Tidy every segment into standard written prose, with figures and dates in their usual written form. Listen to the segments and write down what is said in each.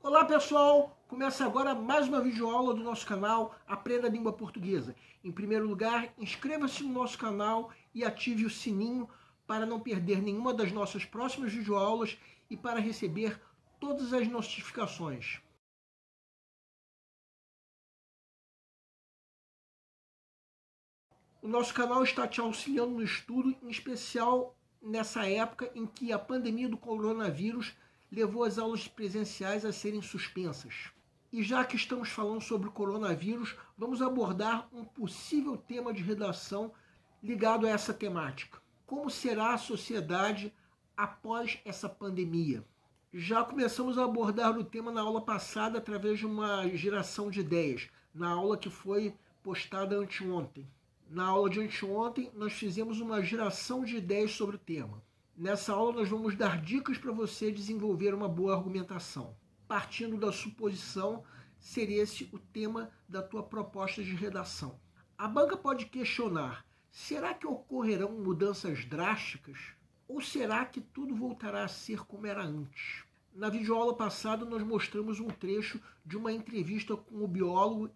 Olá pessoal, começa agora mais uma videoaula do nosso canal Aprenda a Língua Portuguesa. Em primeiro lugar, inscreva-se no nosso canal e ative o sininho para não perder nenhuma das nossas próximas videoaulas e para receber todas as notificações. O nosso canal está te auxiliando no estudo, em especial nessa época em que a pandemia do coronavírus levou as aulas presenciais a serem suspensas. E já que estamos falando sobre o coronavírus, vamos abordar um possível tema de redação ligado a essa temática. Como será a sociedade após essa pandemia? Já começamos a abordar o tema na aula passada através de uma geração de ideias, na aula que foi postada anteontem. Na aula de anteontem, nós fizemos uma geração de ideias sobre o tema. Nessa aula, nós vamos dar dicas para você desenvolver uma boa argumentação. Partindo da suposição, ser esse o tema da tua proposta de redação. A banca pode questionar, será que ocorrerão mudanças drásticas? Ou será que tudo voltará a ser como era antes? Na videoaula passada, nós mostramos um trecho de uma entrevista com o biólogo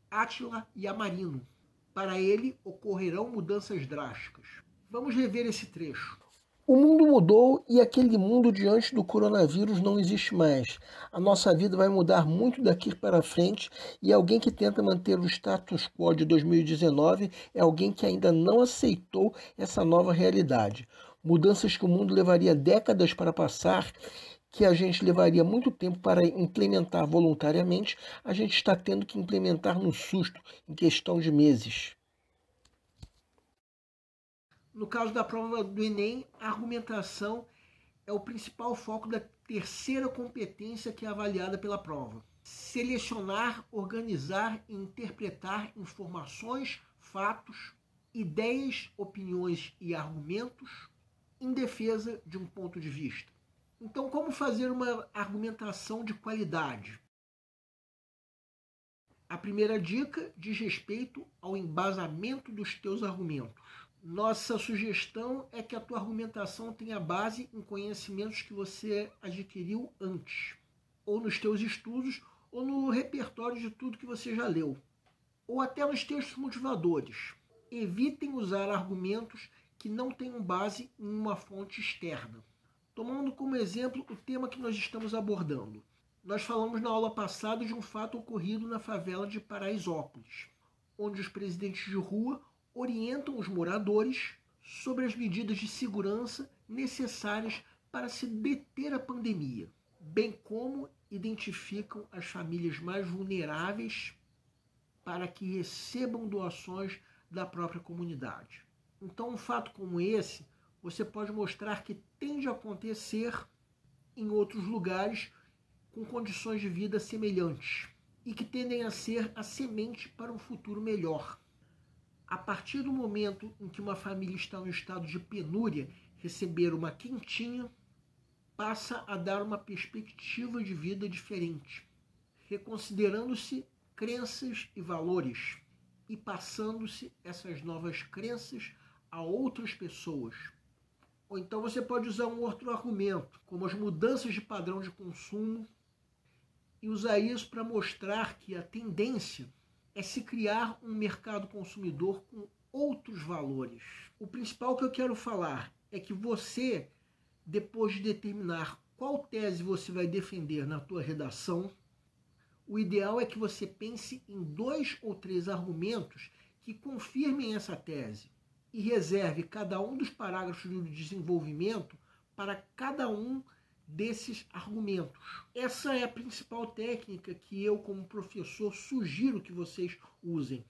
Átila Yamarino. Para ele, ocorrerão mudanças drásticas. Vamos rever esse trecho. O mundo mudou e aquele mundo diante do coronavírus não existe mais. A nossa vida vai mudar muito daqui para frente e alguém que tenta manter o status quo de 2019 é alguém que ainda não aceitou essa nova realidade. Mudanças que o mundo levaria décadas para passar, que a gente levaria muito tempo para implementar voluntariamente, a gente está tendo que implementar no susto, em questão de meses. No caso da prova do Enem, a argumentação é o principal foco da terceira competência que é avaliada pela prova. Selecionar, organizar e interpretar informações, fatos, ideias, opiniões e argumentos em defesa de um ponto de vista. Então, como fazer uma argumentação de qualidade? A primeira dica diz respeito ao embasamento dos teus argumentos. Nossa sugestão é que a tua argumentação tenha base em conhecimentos que você adquiriu antes, ou nos teus estudos, ou no repertório de tudo que você já leu, ou até nos textos motivadores. Evitem usar argumentos que não tenham base em uma fonte externa. Tomando como exemplo o tema que nós estamos abordando. Nós falamos na aula passada de um fato ocorrido na favela de Paraisópolis, onde os presidentes de rua orientam os moradores sobre as medidas de segurança necessárias para se deter a pandemia, bem como identificam as famílias mais vulneráveis para que recebam doações da própria comunidade. Então, um fato como esse, você pode mostrar que tende a acontecer em outros lugares com condições de vida semelhantes e que tendem a ser a semente para um futuro melhor. A partir do momento em que uma família está no estado de penúria, receber uma quentinha passa a dar uma perspectiva de vida diferente, reconsiderando-se crenças e valores e passando-se essas novas crenças a outras pessoas. Ou então você pode usar um outro argumento, como as mudanças de padrão de consumo, e usar isso para mostrar que a tendência é se criar um mercado consumidor com outros valores. O principal que eu quero falar é que você, depois de determinar qual tese você vai defender na tua redação, o ideal é que você pense em 2 ou 3 argumentos que confirmem essa tese e reserve cada um dos parágrafos do desenvolvimento para cada um desses argumentos. Essa é a principal técnica que eu, como professor, sugiro que vocês usem.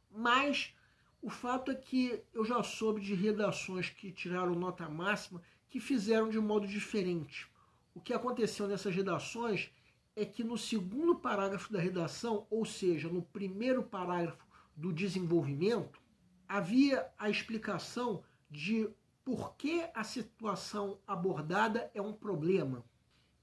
Mas o fato é que eu já soube de redações que tiraram nota máxima que fizeram de modo diferente. O que aconteceu nessas redações é que no segundo parágrafo da redação, ou seja, no primeiro parágrafo do desenvolvimento, havia a explicação de por que a situação abordada é um problema.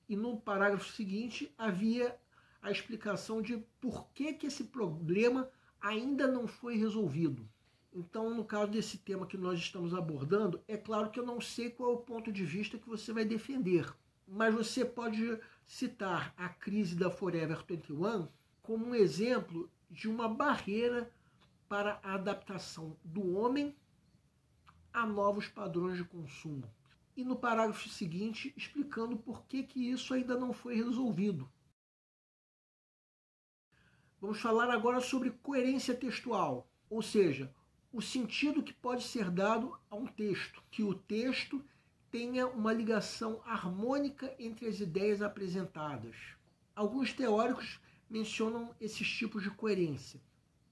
E no parágrafo seguinte havia a explicação de por que esse problema ainda não foi resolvido. Então, no caso desse tema que nós estamos abordando, é claro que eu não sei qual é o ponto de vista que você vai defender. mas você pode citar a crise da Forever 21 como um exemplo de uma barreira para a adaptação do homem a novos padrões de consumo. E no parágrafo seguinte, explicando por que isso ainda não foi resolvido. Vamos falar agora sobre coerência textual, ou seja, o sentido que pode ser dado a um texto, que o texto tenha uma ligação harmônica entre as ideias apresentadas. Alguns teóricos mencionam esses tipos de coerência.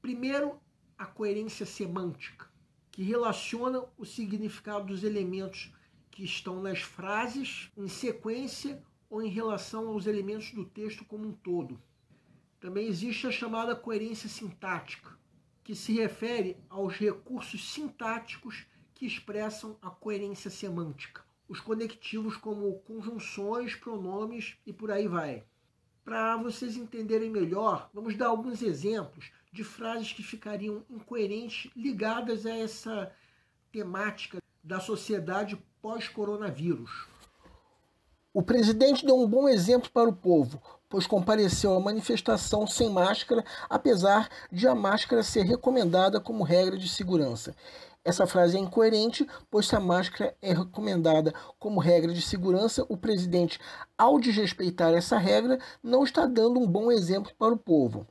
Primeiro, a coerência semântica, que relaciona o significado dos elementos que estão nas frases em sequência ou em relação aos elementos do texto como um todo. Também existe a chamada coerência sintática, que se refere aos recursos sintáticos que expressam a coerência semântica. Os conectivos como conjunções, pronomes e por aí vai. Para vocês entenderem melhor, vamos dar alguns exemplos de frases que ficariam incoerentes ligadas a essa temática da sociedade pós-coronavírus. O presidente deu um bom exemplo para o povo, pois compareceu à manifestação sem máscara, apesar de a máscara ser recomendada como regra de segurança. Essa frase é incoerente, pois se a máscara é recomendada como regra de segurança, o presidente, ao desrespeitar essa regra, não está dando um bom exemplo para o povo.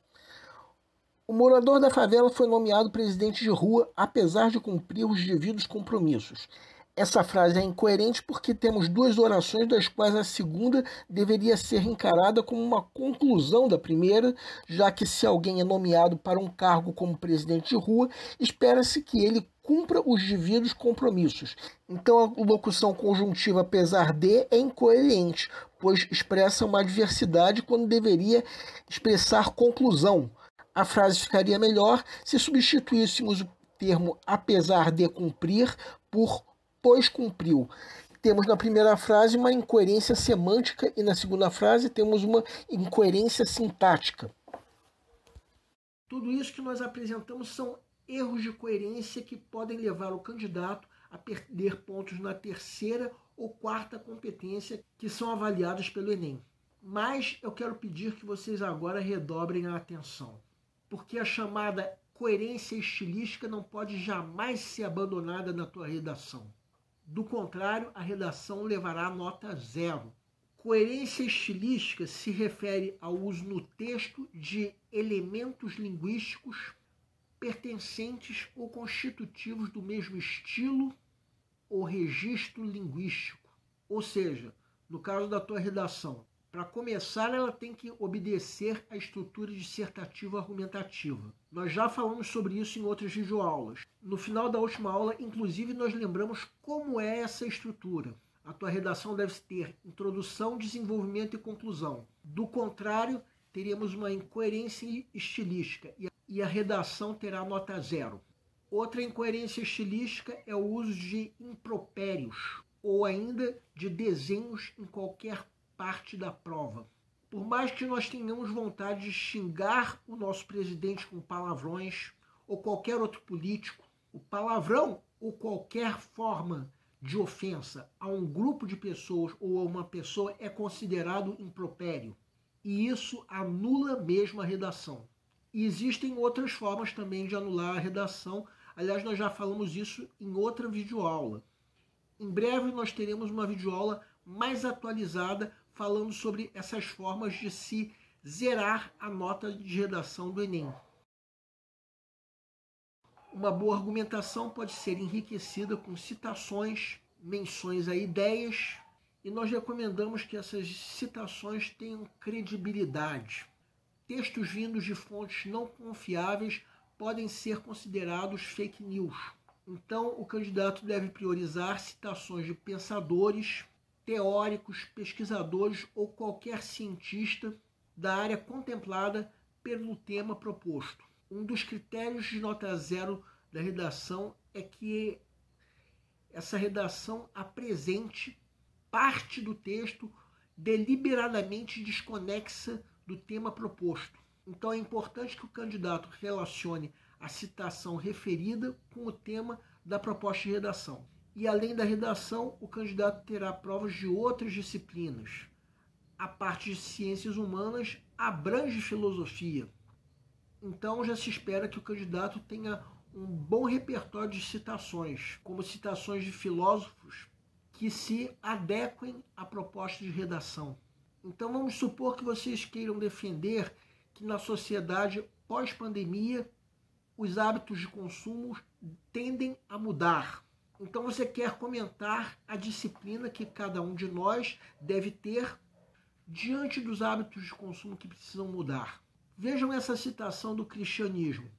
O morador da favela foi nomeado presidente de rua, apesar de cumprir os devidos compromissos. Essa frase é incoerente porque temos duas orações, das quais a segunda deveria ser encarada como uma conclusão da primeira, já que se alguém é nomeado para um cargo como presidente de rua, espera-se que ele cumpra os devidos compromissos. Então a locução conjuntiva apesar de é incoerente, pois expressa uma adversidade quando deveria expressar conclusão. A frase ficaria melhor se substituíssemos o termo apesar de cumprir por pois cumpriu. Temos na primeira frase uma incoerência semântica e na segunda frase temos uma incoerência sintática. Tudo isso que nós apresentamos são erros de coerência que podem levar o candidato a perder pontos na terceira ou quarta competência que são avaliadas pelo Enem. Mas eu quero pedir que vocês agora redobrem a atenção, porque a chamada coerência estilística não pode jamais ser abandonada na tua redação. Do contrário, a redação levará nota 0. Coerência estilística se refere ao uso no texto de elementos linguísticos pertencentes ou constitutivos do mesmo estilo ou registro linguístico. Ou seja, no caso da tua redação, para começar, ela tem que obedecer à estrutura dissertativa argumentativa. Nós já falamos sobre isso em outras videoaulas. No final da última aula, inclusive, nós lembramos como é essa estrutura. A tua redação deve ter introdução, desenvolvimento e conclusão. Do contrário, teríamos uma incoerência estilística e a redação terá nota 0. Outra incoerência estilística é o uso de impropérios ou ainda de desenhos em qualquer parte da prova. Por mais que nós tenhamos vontade de xingar o nosso presidente com palavrões ou qualquer outro político, o palavrão ou qualquer forma de ofensa a um grupo de pessoas ou a uma pessoa é considerado impropério. E isso anula mesmo a redação. E existem outras formas também de anular a redação. Aliás, nós já falamos isso em outra videoaula. Em breve nós teremos uma videoaula mais atualizada falando sobre essas formas de se zerar a nota de redação do Enem. Uma boa argumentação pode ser enriquecida com citações, menções a ideias, e nós recomendamos que essas citações tenham credibilidade. Textos vindos de fontes não confiáveis podem ser considerados fake news. Então, o candidato deve priorizar citações de pensadores, teóricos, pesquisadores ou qualquer cientista da área contemplada pelo tema proposto. Um dos critérios de nota 0 da redação é que essa redação apresente parte do texto deliberadamente desconexa do tema proposto. Então é importante que o candidato relacione a citação referida com o tema da proposta de redação. E além da redação, o candidato terá provas de outras disciplinas. A parte de ciências humanas abrange filosofia. Então já se espera que o candidato tenha um bom repertório de citações, como citações de filósofos que se adequem à proposta de redação. Então vamos supor que vocês queiram defender que na sociedade pós-pandemia os hábitos de consumo tendem a mudar. Então você quer comentar a disciplina que cada um de nós deve ter diante dos hábitos de consumo que precisam mudar. Vejam essa citação do cristianismo.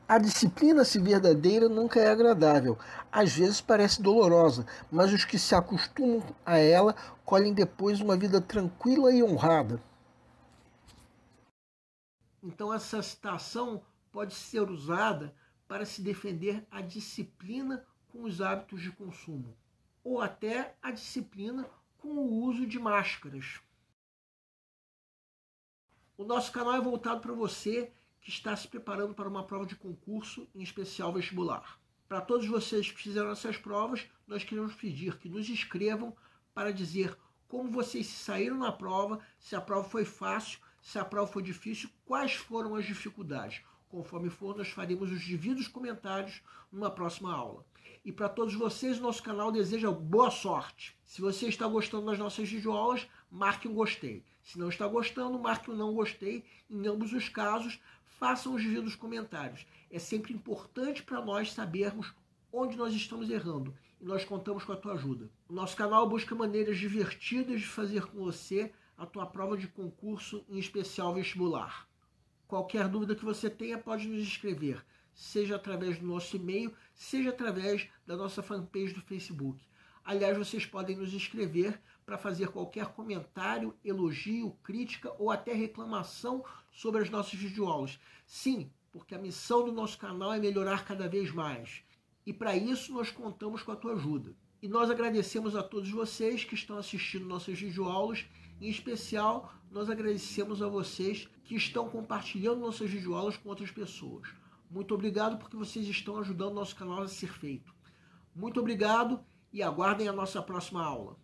A disciplina, se verdadeira, nunca é agradável. Às vezes parece dolorosa, mas os que se acostumam a ela colhem depois uma vida tranquila e honrada. Então essa citação pode ser usada para se defender a disciplina com os hábitos de consumo, ou até a disciplina com o uso de máscaras. O nosso canal é voltado para você que está se preparando para uma prova de concurso, em especial vestibular. Para todos vocês que fizeram essas provas, nós queremos pedir que nos escrevam para dizer como vocês se saíram na prova, se a prova foi fácil, se a prova foi difícil, quais foram as dificuldades. Conforme for, nós faremos os devidos comentários numa próxima aula. E para todos vocês, o nosso canal deseja boa sorte. Se você está gostando das nossas videoaulas, marque um gostei. Se não está gostando, marque um não gostei. Em ambos os casos, façam os devidos comentários. É sempre importante para nós sabermos onde nós estamos errando. E nós contamos com a tua ajuda. O nosso canal busca maneiras divertidas de fazer com você a tua prova de concurso, em especial vestibular. Qualquer dúvida que você tenha, pode nos escrever, seja através do nosso e-mail, seja através da nossa fanpage do Facebook. Aliás, vocês podem nos escrever para fazer qualquer comentário, elogio, crítica ou até reclamação sobre as nossas videoaulas. Sim, porque a missão do nosso canal é melhorar cada vez mais. E para isso nós contamos com a tua ajuda. E nós agradecemos a todos vocês que estão assistindo nossas videoaulas. Em especial, nós agradecemos a vocês que estão compartilhando nossas videoaulas com outras pessoas. Muito obrigado porque vocês estão ajudando o nosso canal a ser feito. Muito obrigado e aguardem a nossa próxima aula.